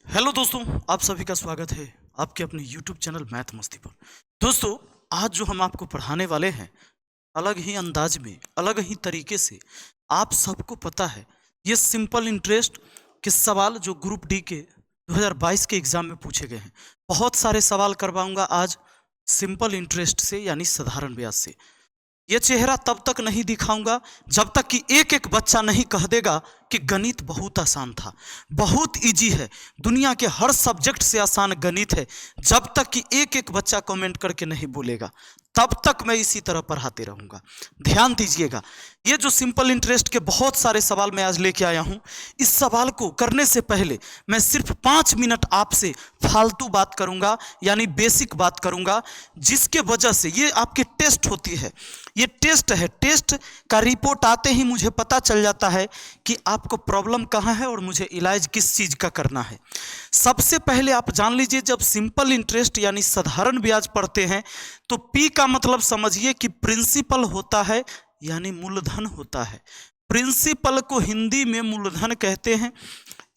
Hello दोस्तों, आप सभी का स्वागत है आपके अपने YouTube चैनल मैथ मस्ती पर। दोस्तों, आज जो हम आपको पढ़ाने वाले हैं, अलग ही अंदाज में, अलग ही तरीके से, आप सबको पता है, ये सिंपल इंटरेस्ट के सवाल जो ग्रुप डी के 2022 के एग्जाम में पूछे गए हैं। बहुत सारे सवाल करवाऊंगा आज सिंपल इंटरेस्ट से, यानी साधारण ब्याज से। ये चेहरा तब तक नहीं दिखाऊंगा जब तक कि एक एक बच्चा नहीं कह देगा कि गणित बहुत आसान था, बहुत इजी है, दुनिया के हर सब्जेक्ट से आसान गणित है। जब तक कि एक एक बच्चा कमेंट करके नहीं बोलेगा, तब तक मैं इसी तरह पढ़ाते रहूंगा। ध्यान दीजिएगा, ये जो सिंपल इंटरेस्ट के बहुत सारे सवाल मैं आज लेके आया हूं, इस सवाल को करने से पहले मैं सिर्फ 5 मिनट आपसे फालतू बात करूंगा, यानी बेसिक बात करूंगा, जिसके वजह से ये आपकी टेस्ट होती है। ये टेस्ट है, टेस्ट का रिपोर्ट आते ही मुझे पता चल जाता है कि आपको प्रॉब्लम कहाँ है और मुझे इलाज किस चीज़ का करना है। सबसे पहले आप जान लीजिए, जब सिंपल इंटरेस्ट यानी साधारण ब्याज पढ़ते हैं तो पी का मतलब समझिए कि प्रिंसिपल होता है, यानी मूलधन होता है। प्रिंसिपल को हिंदी में मूलधन कहते हैं।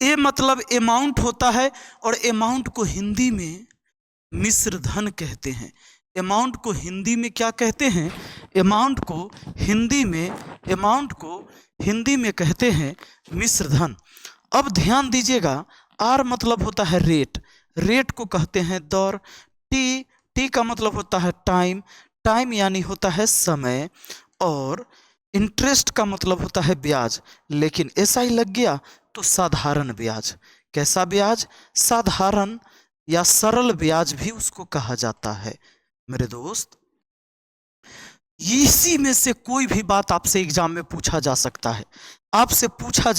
ए मतलब अमाउंट होता है, और अमाउंट को हिंदी में मिश्र धन कहते हैं। अमाउंट को हिंदी में क्या कहते हैं? अमाउंट को हिंदी में कहते हैं मिश्र धन। अब ध्यान दीजिएगा, आर मतलब होता है रेट, रेट को कहते हैं दर। टी, टी का मतलब होता है टाइम, टाइम यानी होता है समय। और इंटरेस्ट का मतलब होता है ब्याज, लेकिन ऐसा ही लग गया तो साधारण ब्याज। कैसा ब्याज? साधारण या सरल ब्याज भी उसको कहा जाता है। मेरे दोस्त, इसी में से कोई भी बात आपसे एग्जाम में पूछा जा सकता है। आपसे पूछा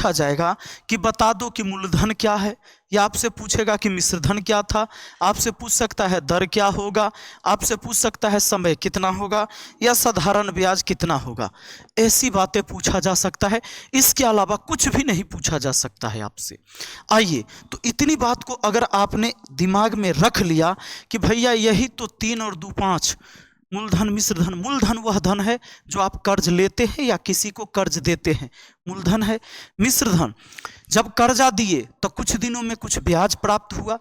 जाएगा कि बता दो कि मूलधन क्या है, या आपसे पूछेगा कि मिश्रधन क्या था, आपसे पूछ सकता है दर क्या होगा, आपसे पूछ सकता है समय कितना होगा, या साधारण ब्याज कितना होगा। ऐसी बातें पूछा जा सकता है, इसके अलावा कुछ भी नहीं पूछा जा सकता है आपसे। आइए, तो इतनी बात को अगर आपने दिमाग में रख लिया कि भैया यही तो 3 और 2 5, मूलधन मिश्रधन। मूलधन वह धन है जो आप कर्ज लेते हैं या किसी को कर्ज देते हैं, मूलधन है। मिश्रधन, जब कर्जा दिए तो कुछ दिनों में कुछ ब्याज प्राप्त हुआ,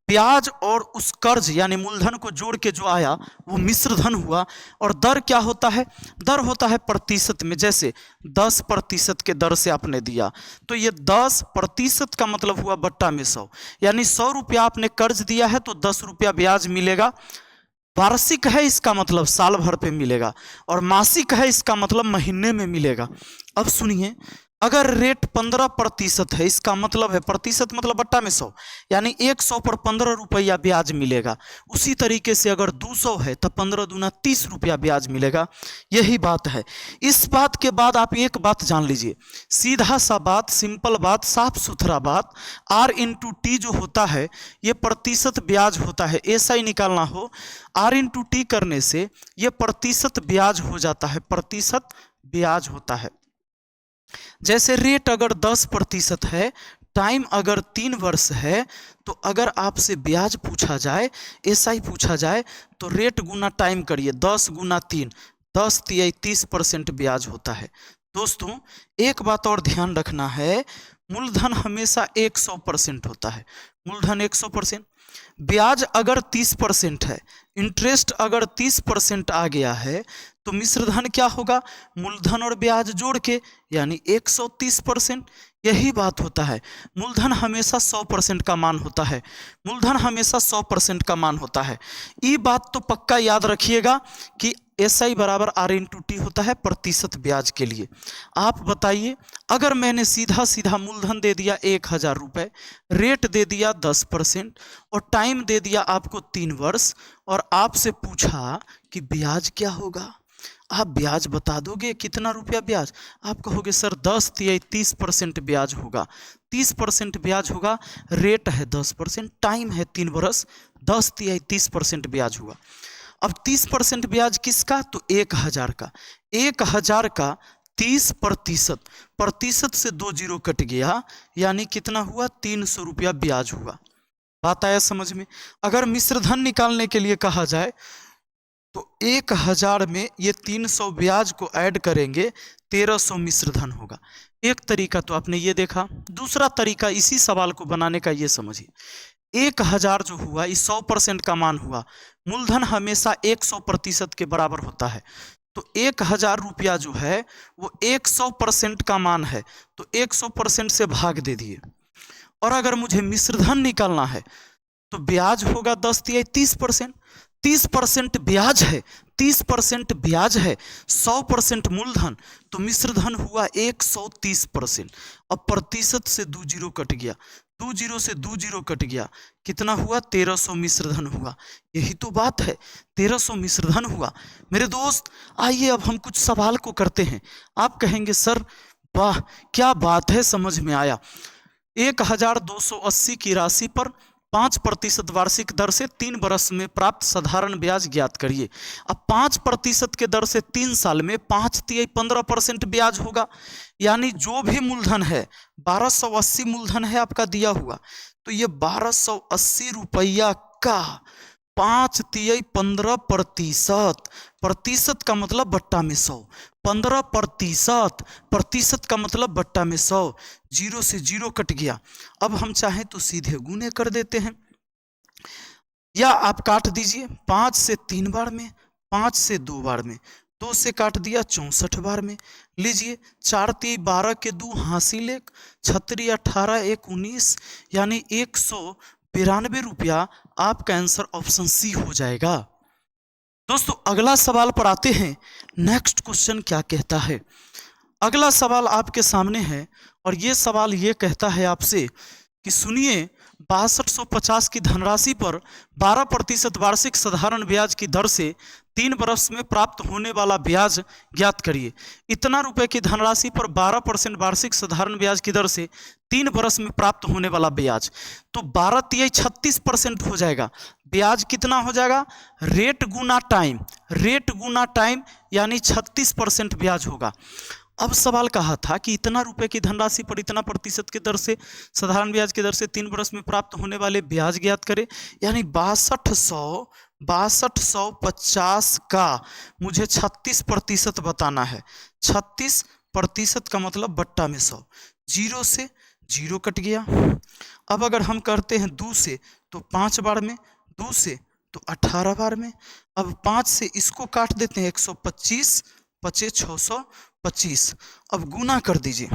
ब्याज और उस कर्ज यानी मूलधन को जोड़ के जो आया वो मिश्रधन हुआ। और दर क्या होता है? दर होता है प्रतिशत में। जैसे 10% के दर से आपने दिया, तो ये 10% का मतलब हुआ बट्टा में 100, यानी 100 रुपया आपने कर्ज दिया है तो 10 रुपया ब्याज मिलेगा। वार्षिक है इसका मतलब साल भर पे मिलेगा, और मासिक है इसका मतलब महीने में मिलेगा। अब सुनिए, अगर रेट 15% है, इसका मतलब है प्रतिशत मतलब बट्टा में 100, यानी 100 पर 15 रुपया ब्याज मिलेगा। उसी तरीके से अगर 200 है तो 15 दूना 30 रुपया ब्याज मिलेगा। यही बात है। इस बात के बाद आप एक बात जान लीजिए, सीधा सा बात, सिंपल बात, साफ सुथरा बात, R इंटू टी जो होता है ये प्रतिशत ब्याज होता है। ऐसा ही निकालना हो, R इंटू टी करने से ये प्रतिशत ब्याज हो जाता है, प्रतिशत ब्याज होता है। जैसे रेट अगर 10% है, टाइम अगर 3 वर्ष है, तो अगर आपसे ब्याज पूछा जाए, ऐसा ही पूछा जाए, तो रेट गुना टाइम करिए, 10 गुना 3, 10 तिया 30% ब्याज होता है। दोस्तों, एक बात और ध्यान रखना है, मूलधन हमेशा 100% होता है। मूलधन 100%, ब्याज अगर 30% है, इंटरेस्ट अगर 30% आ गया है, तो मिश्रधन क्या होगा? मूलधन और ब्याज जोड़ के, यानी 130%। यही बात होता है। मूलधन हमेशा 100% का मान होता है, मूलधन हमेशा 100% का मान होता है। ये बात तो पक्का याद रखिएगा कि SI बराबर R इंटू टी होता है प्रतिशत ब्याज के लिए। आप बताइए, अगर मैंने सीधा सीधा मूलधन दे दिया 1000 रुपये, रेट दे दिया 10% और टाइम दे दिया आपको 3 वर्ष, और आपसे पूछा कि ब्याज क्या होगा, आप ब्याज बता दोगे कितना रुपया ब्याज? आप कहोगे सर 10 या 30% ब्याज होगा। 30% ब्याज होगा, रेट है 10%, टाइम है 3 वर्ष, 10 या 30% ब्याज हुआ। अब 30% ब्याज किसका? तो 1000 का। 1000 का 30%, प्रतिशत से 2 जीरो कट गया, यानी कितना हुआ? 300 रुपया ब्याज हुआ। बात आया समझ में? अगर मिश्रधन निकालने के लिए कहा जाए तो 1000 में ये 300 ब्याज को ऐड करेंगे, 1300 मिश्र धन होगा। एक तरीका तो आपने ये देखा। दूसरा तरीका इसी सवाल को बनाने का ये समझिए, 1000 जो हुआ इस 100% का मान हुआ। मूलधन हमेशा 100% के बराबर होता है, तो 1000 रुपया जो है वो 100% का मान है, तो 100% से भाग दे दिए। और अगर मुझे मिश्रधन निकालना है तो ब्याज होगा 10 तिहाई 30%, 30% ब्याज है, 30% ब्याज है, 100% मूलधन, तो मिश्रधन हुआ 130%। अब प्रतिशत से 2 जीरो कट गया, 2 जीरो से 2 जीरो कट गया, कितना हुआ? 1300 मिश्रधन हुआ। यही तो बात है, 1300 मिश्रधन हुआ। मेरे दोस्त आइए अब हम कुछ सवाल को करते हैं। आप कहेंगे सर वाह क्या बात है, समझ में आया। 1280 की राशि पर 5% वार्षिक दर से 3 वर्ष में प्राप्त साधारण ब्याज ज्ञात करिए। अब 5% के दर से 3 साल में 5 तिहाई 15% ब्याज होगा, यानी जो भी मूलधन है 1280 मूलधन है आपका दिया हुआ, तो ये 1280 रुपया का 5 तिहाई 15%, प्रतिशत का मतलब बट्टा में 100, 15%, प्रतिशत का मतलब बट्टा में 100, जीरो से जीरो कट गया। अब हम चाहें तो सीधे गुने कर देते हैं, या आप काट दीजिए 5 से 3 बार में, 5 से 2 बार में, 2 से काट दिया 64 बार में। लीजिए 4 तिहाई 12 के 2 हासिल 1, 36 18 1 19, यानी 192 रुपया। आपका आंसर ऑप्शन सी हो जाएगा। दोस्तों अगला सवाल पर आते हैं। नेक्स्ट क्वेश्चन क्या कहता है? अगला सवाल आपके सामने है और ये सवाल ये कहता है आपसे कि सुनिए, 6250 की धनराशि पर 12% वार्षिक साधारण ब्याज की दर से 3 वर्ष में प्राप्त होने वाला ब्याज ज्ञात करिए। इतना रुपए की धनराशि पर 12% वार्षिक साधारण ब्याज की दर से 3 वर्ष में प्राप्त होने वाला ब्याज, तो 12 तिहाई 36% हो जाएगा। ब्याज कितना हो जाएगा? रेट गुना टाइम, रेट गुना टाइम, यानी 36% ब्याज होगा। अब सवाल कहा था कि इतना रुपए की धनराशि पर इतना प्रतिशत की दर से साधारण ब्याज की दर से 3 वर्ष में प्राप्त होने वाले ब्याज ज्ञात करें, यानी 6250 का मुझे 36% बताना है। 36% का मतलब बट्टा में 100, जीरो से जीरो कट गया। अब अगर हम करते हैं 2 से तो 5 बार में, 2 से तो 18 बार में। अब 5 से इसको काट देते हैं 125, 25 625। अब गुना कर दीजिए।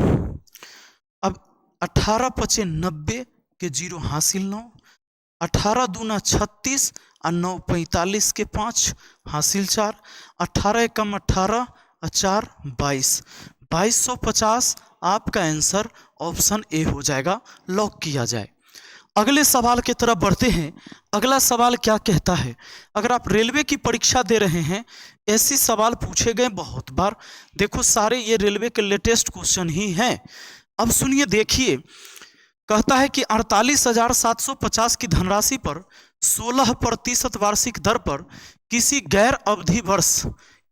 अब 18 पचे 90 के 0 हासिल 9, 18 दूना 36 और 9 45 के 5 हासिल 4, 18 कम 18 और 4 22, 2250 आपका आंसर ऑप्शन ए हो जाएगा। लॉक किया जाए। अगले सवाल की तरफ बढ़ते हैं। अगला सवाल क्या कहता है? अगर आप रेलवे की परीक्षा दे रहे हैं, ऐसे सवाल पूछे गए बहुत बार। देखो सारे ये रेलवे के लेटेस्ट क्वेश्चन ही हैं। अब सुनिए, देखिए, कहता है कि 48,750 की धनराशि पर 16% वार्षिक दर पर किसी गैर अवधि वर्ष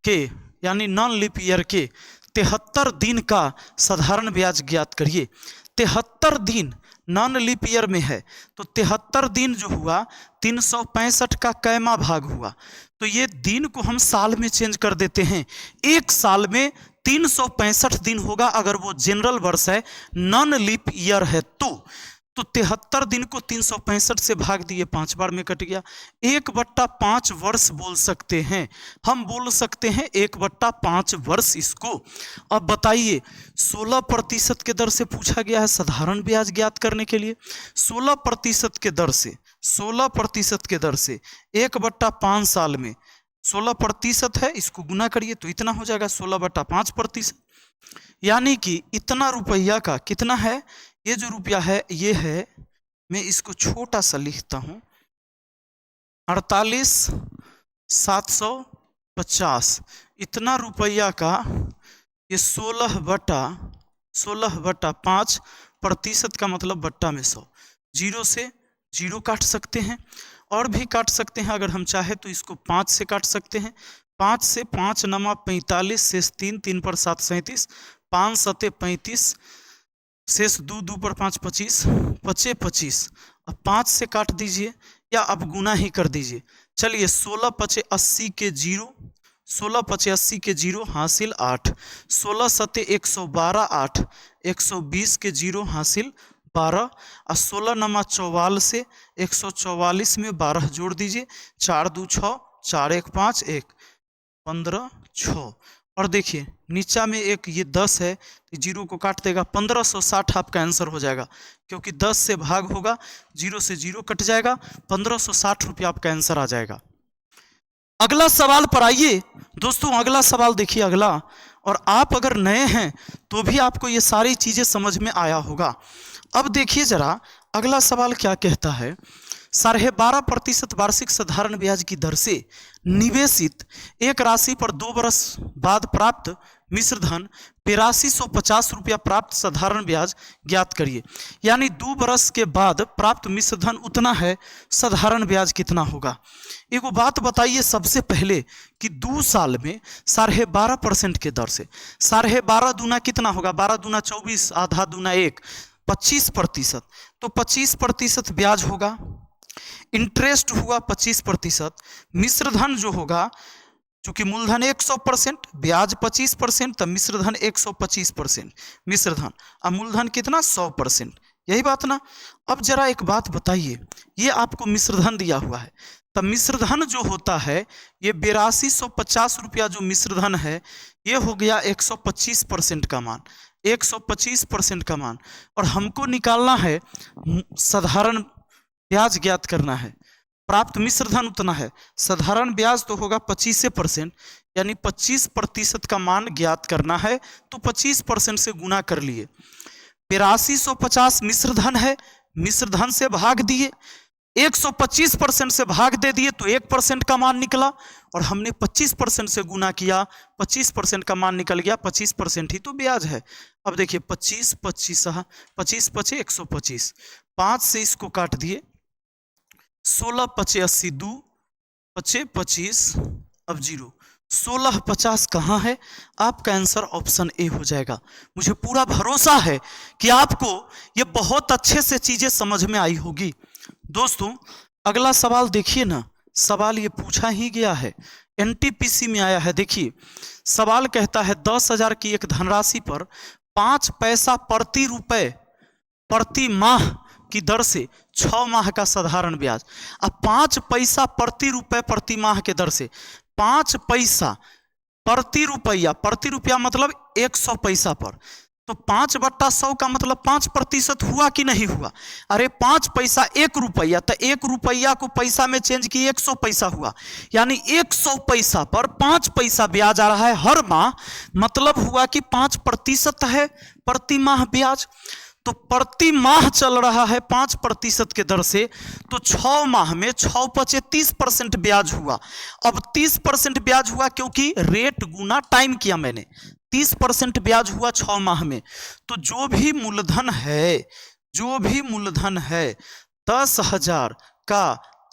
के यानी नॉन लीप ईयर के 73 दिन का साधारण ब्याज ज्ञात करिए। 73 दिन नॉन लीप ईयर में है, तो 73 दिन जो हुआ 365 का कैमा भाग हुआ, तो ये दिन को हम साल में चेंज कर देते हैं। एक साल में 365 दिन होगा अगर वो जनरल वर्ष है, नॉन लीप ईयर है तो 73 दिन को 365 से भाग दिए, 5 बार में कट गया। 1/5 वर्ष बोल सकते हैं, हम बोल सकते हैं 1/5 वर्ष इसको। अब बताइए, 16% के दर से पूछा गया है साधारण ब्याज ज्ञात करने के लिए। 16% के दर से 16% के दर से 1/5 साल में 16% है, इसको गुना करिए तो इतना हो जाएगा 16/5%, यानी कि इतना रुपया का कितना है? ये जो रुपया है ये है, मैं इसको छोटा सा लिखता हूं, 48,750। इतना रुपया का ये 16/5% का मतलब बट्टा में 100, जीरो से जीरो काट सकते हैं और भी काट सकते हैं। अगर हम चाहे तो इसको 5 से काट सकते हैं। 5 से 5 नमा 45, शेष 3, 3 पर 7 37, 5 सते 35, शेष 2, 2 पर 5 25, 25 25। अब 5 से काट दीजिए या अब गुना ही कर दीजिए। चलिए 16 पचे 80 के 0, 16 पचे 80 के 0 हासिल 8, 16 सते 112 8, 120 के 0 हासिल 12 और 16 नमा 44 से 144 में 12 जोड़ दीजिए, 4 2 6, 4 1 5 1, 15 6। और देखिए नीचा में एक ये 10 है, तो 0 को काट देगा, 1560 आपका आंसर हो जाएगा, क्योंकि 10 से भाग होगा, 0 से 0 कट जाएगा, 1560 रुपया आपका आंसर आ जाएगा। अगला सवाल पर आइए दोस्तों, अगला सवाल देखिए अगला। और आप अगर नए हैं तो भी आपको ये सारी चीजें समझ में आया होगा। अब देखिए जरा अगला सवाल क्या कहता है। 12.5% वार्षिक साधारण ब्याज की दर से निवेशित एक राशि पर 2 वर्ष बाद प्राप्त मिश्र धन 8250 रुपया प्राप्त साधारण ब्याज ज्ञात करिए। यानी 2 वर्ष के बाद प्राप्त मिश्र धन उतना है, साधारण ब्याज कितना होगा। एगो बात बताइए सबसे पहले कि 2 साल में 12.5% के दर से 12.5 दूना कितना होगा, 12 दूना 24, आधा दूना 1, 25%। तो 25% ब्याज होगा, इंटरेस्ट हुआ 25%, मिश्र धन जो होगा, चूंकि मूलधन 100%, ब्याज 25%, तो मिश्र धन 125% मिश्र धन, और मूलधन कितना 100%, यही बात ना। अब जरा एक बात बताइए, ये आपको मिश्र धन दिया हुआ है, तब मिश्र धन जो होता है ये 8250 रुपया जो मिश्र धन है, ये हो गया 125% का मान, 125% का मान। और हमको निकालना है साधारण ब्याज ज्ञात करना है, प्राप्त मिश्र धन उतना है, साधारण ब्याज तो होगा 25%, यानी 25% का मान ज्ञात करना है, तो 25% से गुना कर लिए। 8250 मिश्र धन है, मिश्र धन से भाग दिए, 125% से भाग दे दिए तो 1% का मान निकला, और हमने 25% से गुना किया, 25% का मान निकल गया, 25% ही तो ब्याज है। अब देखिए 25 25 25 पचे 125, 5 से इसको काट दिए, 16 पचे 80, 2 पचे 25, अब 0, 1650 कहाँ है, आपका आंसर ऑप्शन ए हो जाएगा। मुझे पूरा भरोसा है कि आपको ये बहुत अच्छे से चीजें समझ में आई होगी। दोस्तों अगला सवाल देखिए ना, सवाल ये पूछा ही गया है, एनटीपीसी में आया है। देखिए सवाल कहता है 10,000 की एक धनराशि पर 5 पैसा प्रति रुपए प्रति माह की दर से 6 माह का साधारण ब्याज। अब 5 पैसा प्रति रुपए प्रति माह के दर से 5 पैसा प्रति रुपया मतलब 100 पैसा पर, तो 5/100 का मतलब 5% हुआ कि नहीं हुआ। अरे 5 पैसा 1 रुपया, तो 1 रुपया को पैसा में चेंज किए 100 पैसा हुआ, यानी 100 पैसा पर 5 पैसा ब्याज आ रहा है हर माह, मतलब हुआ कि 5% है प्रति माह ब्याज। तो प्रति माह चल रहा है 5% के दर से, तो 6 माह में 6 पचे 30% ब्याज हुआ। अब 30% ब्याज हुआ क्योंकि रेट गुना टाइम किया मैंने, 30% ब्याज हुआ 6 माह में। तो जो भी मूलधन है 10,000 का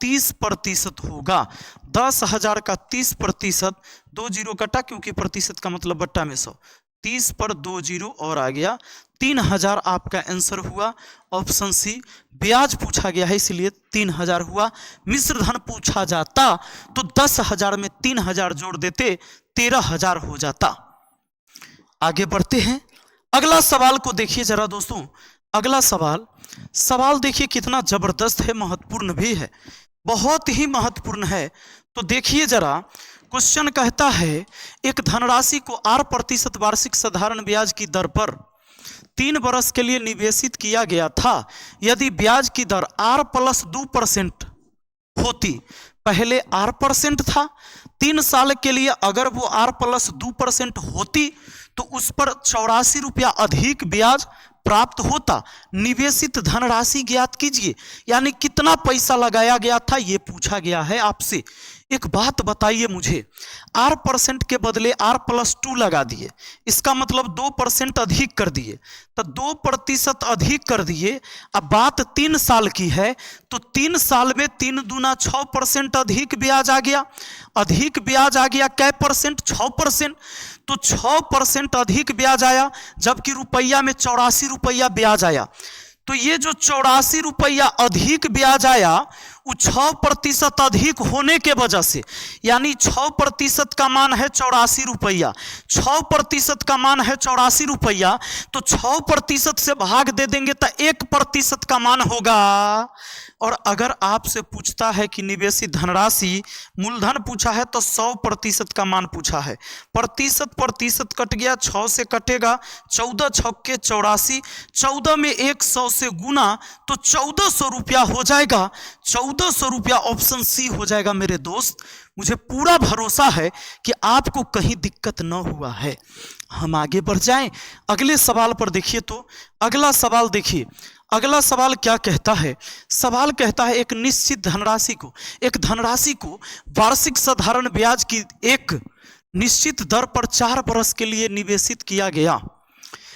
30% होगा, 10,000 का 30%, 2 जीरो कटा क्योंकि प्रतिशत का मतलब बट्टा में 100, 30 पर 2 जीरो और आ गया, 3,000 आपका आंसर हुआ ऑप्शन सी। ब्याज पूछा गया है इसलिए 3,000 हुआ। मिश्र धन पूछा जाता तो 10,000 में 3,000 जोड़ देते, 13,000 हो जाता। आगे बढ़ते हैं, अगला सवाल को देखिए जरा दोस्तों। अगला सवाल देखिए कितना जबरदस्त है, महत्वपूर्ण भी है, बहुत ही महत्वपूर्ण है। तो देखिए जरा, क्वेश्चन कहता है एक धनराशि को 8% वार्षिक साधारण ब्याज की दर पर 3 वर्ष के लिए निवेशित किया गया था। यदि ब्याज की दर R + 2% होती, पहले R% था, 3 साल के लिए अगर वो R + 2% होती तो उस पर 84 रुपया अधिक ब्याज प्राप्त होता। निवेशित धनराशि ज्ञात कीजिए, यानी कितना पैसा लगाया गया था ये पूछा गया है आपसे। एक बात बताइए मुझे, R% के बदले R + 2 लगा दिए, इसका मतलब 2% अधिक कर दिए, तो 2% अधिक कर दिए। अब बात 3 साल की है, तो 3 साल में 3 दूना 6% अधिक ब्याज आ गया। अधिक ब्याज आ गया कै परसेंट, 6%, तो 6% अधिक ब्याज आया, जबकि रुपया में 84 रुपया ब्याज आया। तो ये जो 84 रुपया अधिक ब्याज आया, वो 6% अधिक होने के वजह से, यानी 6% का मान है 84 रुपया, 6% का मान है 84 रुपया, तो 6% से भाग दे देंगे तो 1% का मान होगा। और अगर आपसे पूछता है कि निवेशित धनराशि मूलधन पूछा है तो 100% का मान पूछा है, प्रतिशत कट गया, 6 से कटेगा, 14 छक्के 84, 14 में 100 से गुना तो 1400 रुपया हो जाएगा, 1400 रुपया ऑप्शन सी हो जाएगा। मेरे दोस्त, मुझे पूरा भरोसा है कि आपको कहीं दिक्कत न हुआ है। हम आगे बढ़ जाएं, अगले सवाल पर देखिए। तो अगला सवाल देखिए, अगला सवाल क्या कहता है? सवाल कहता है एक निश्चित धनराशि को, एक धनराशि को वार्षिक साधारण ब्याज की एक निश्चित दर पर 4 वर्ष के लिए निवेशित किया गया।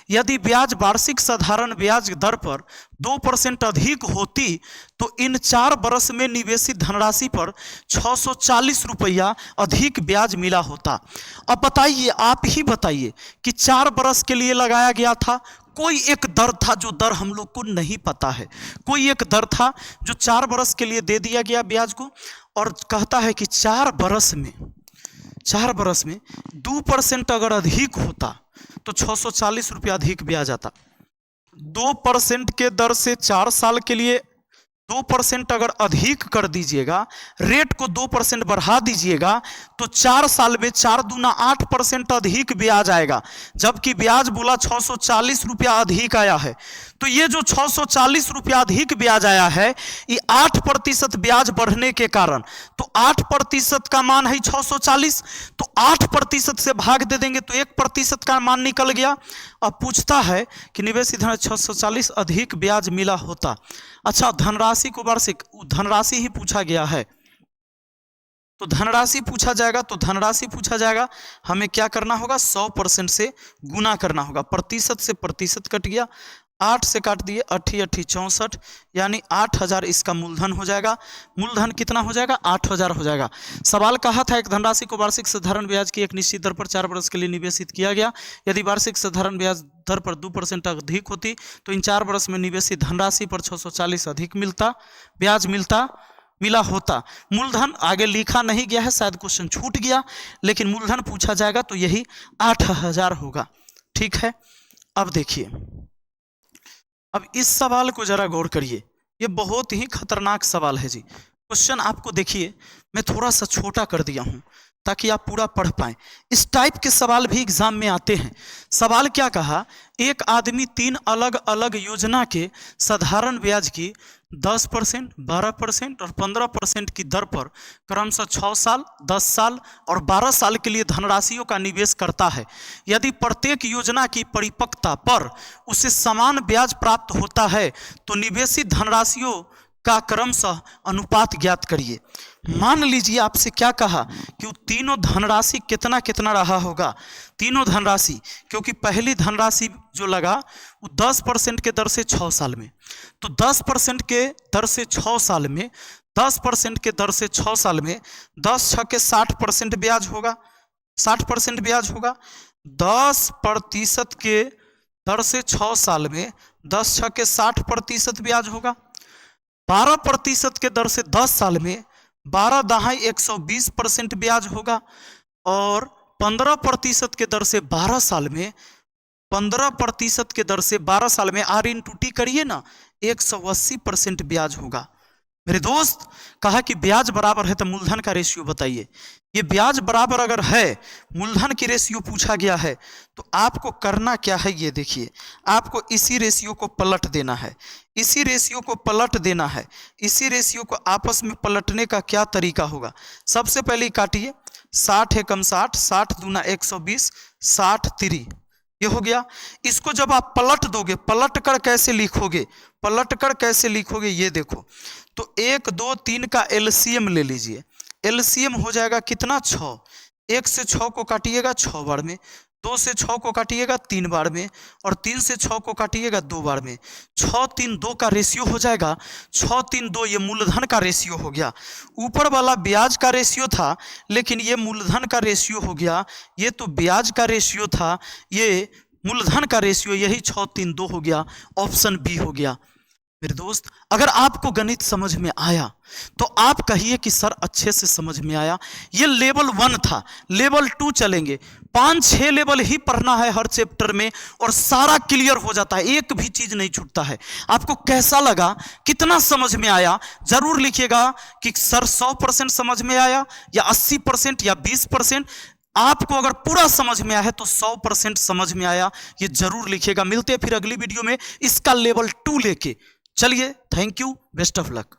यदि ब्याज वार्षिक साधारण ब्याज दर पर 2% अधिक होती तो इन 4 वर्ष में निवेशित धनराशि पर 640 रुपया अधिक ब्याज मिला होता। अब बताइए, आप ही बताइए कि 4 वर्ष के लिए लगाया गया था, कोई एक दर था जो दर हम लोग को नहीं पता है, कोई एक दर था जो 4 वर्ष के लिए दे दिया गया ब्याज को, और कहता है कि 4 वर्ष में 2% अगर अधिक होता तो 640 रुपया अधिक ब्याज आता। 2% के दर से 4 साल के लिए 2% अगर अधिक कर दीजिएगा, रेट को 2% बढ़ा दीजिएगा तो 4 साल में 4 दूना 8% अधिक ब्याज आएगा। जबकि ब्याज बोला 640 रुपया अधिक आया है, तो ये जो 640 रुपया अधिक ब्याज आया है, ये 8% ब्याज बढ़ने के कारण, तो 8% का मान है 640, तो 8% से भाग दे देंगे तो 1% का मान निकल गया। अब पूछता है कि निवेशित धन 640 अधिक ब्याज मिला होता। अच्छा, धनराशि को वार्षिक धनराशि ही पूछा गया है, तो धनराशि पूछा जाएगा, तो धनराशि पूछा जाएगा, हमें क्या करना होगा? 100% से गुना करना होगा। प्रतिशत से प्रतिशत कट गया, 8 से काट दिए, 8 64, यानी 8000 इसका मूलधन हो जाएगा। मूलधन कितना हो जाएगा? 8000 हो जाएगा। सवाल कहा था एक धनराशि को वार्षिक साधारण ब्याज की एक निश्चित दर पर 4 वर्ष के लिए निवेशित किया गया। यदि वार्षिक साधारण ब्याज दर पर 2% अधिक होती तो इन 4 वर्ष में निवेशित धनराशि पर 640 अधिक ब्याज मिला होता। मूलधन आगे लिखा नहीं गया है, शायद क्वेश्चन छूट गया, लेकिन मूलधन पूछा जाएगा तो यही 8000 होगा। ठीक है, अब देखिए, अब इस सवाल को जरा गौर करिए, ये बहुत ही खतरनाक सवाल है जी। क्वेश्चन आपको देखिए, मैं थोड़ा सा छोटा कर दिया हूं ताकि आप पूरा पढ़ पाएं। इस टाइप के सवाल भी एग्जाम में आते हैं। सवाल क्या कहा? एक आदमी 3 अलग अलग योजना के साधारण ब्याज की 10%, 12% और 15% की दर पर क्रमशः 6 साल, 10 साल और 12 साल के लिए धनराशियों का निवेश करता है। यदि प्रत्येक योजना की परिपक्वता पर उसे समान ब्याज प्राप्त होता है तो निवेशित धनराशियों का क्रमशः अनुपात ज्ञात करिए। मान लीजिए आपसे क्या कहा कि वो तीनों धनराशि कितना कितना रहा होगा। तीनों धनराशि, क्योंकि पहली धनराशि जो लगा वो 10% के दर से 6 साल में, तो 10% के दर से 6 साल में, 10% के दर से 6 साल में 10 छक्के 60% ब्याज होगा, 60% ब्याज होगा। 10% के दर से 6 साल में 10 छक्के 60% ब्याज होगा। 12% के दर से 10 साल में 12 दहाई 120% ब्याज होगा। और 15% के दर से 12 साल में, 15% के दर से 12 साल में R इंटू टी करिए ना, 180% ब्याज होगा। मेरे दोस्त, कहा कि ब्याज बराबर है तो मूलधन का रेशियो बताइए। ये ब्याज बराबर अगर है, मूलधन की रेशियो पूछा गया है, तो आपको करना क्या है ये देखिए। आपको इसी रेशियो को पलट देना है, इसी रेशियो को पलट देना है। इसी रेशियो को आपस में पलटने का क्या तरीका होगा? सबसे पहले काटिए, 60 एकम 60, 60 दूना 120, 60 3, ये हो गया। इसको जब आप पलट दोगे, पलट कर कैसे लिखोगे? पलट कर कैसे लिखोगे ये देखो। तो 1 2 3 का एलसीएम ले लीजिए। एलसीएम हो जाएगा कितना? 6। 1 से 6 को काटिएगा 6 बार में, 2 से 6 को काटिएगा 3 बार में, और 3 से 6 को काटिएगा 2 बार में। 6 3 2 का रेशियो हो जाएगा 6 3 2, ये मूलधन का रेशियो हो गया। ऊपर वाला ब्याज का रेशियो था, लेकिन ये मूलधन का रेशियो हो गया। ये तो ब्याज का रेशियो था, ये मूलधन का रेशियो, यही 6 3 2 हो गया। ऑप्शन बी हो गया। मेरे दोस्त, अगर आपको गणित समझ में आया तो आप कहिए कि सर अच्छे से समझ में आया। ये लेवल 1 था, लेवल 2 चलेंगे। 5-6 लेवल ही पढ़ना है हर चैप्टर में और सारा क्लियर हो जाता है, एक भी चीज नहीं छूटता है। आपको कैसा लगा, कितना समझ में आया, जरूर लिखिएगा कि सर 100% समझ में आया या 80% या 20%। आपको अगर पूरा समझ में आया है तो 100% समझ में आया, ये जरूर लिखिएगा। मिलते हैं फिर अगली वीडियो में इसका लेवल 2 लेके। चलिए, thank you, best of luck.